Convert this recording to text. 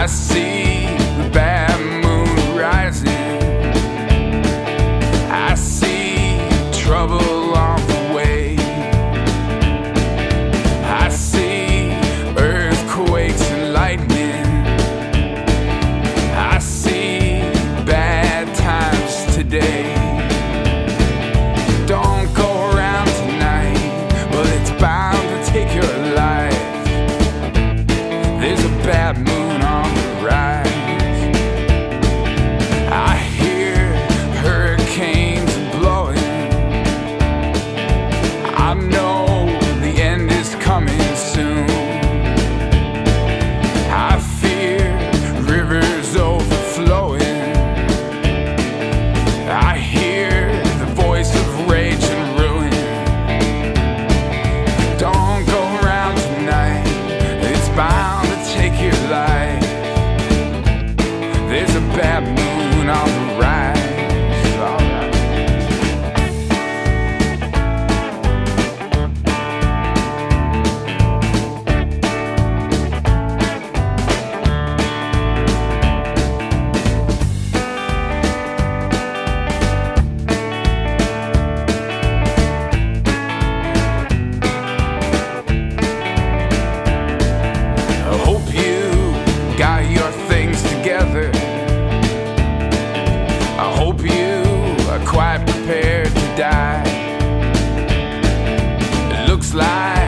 I see the bad moon rising. I see trouble on the way. I see earthquakes and lightning. I see bad times today. Don't go around tonight, but it's bound to take your life. There's a bad moon on the rise. I hear hurricanes blowing. I know the end is coming soon. I fear rivers overflowing. I hear the voice of rage and ruin. Don't go around tonight, it's bound to take your life. There's a bad moon on the rise. I hope you got your things together. I hope you are quite prepared to die. It looks like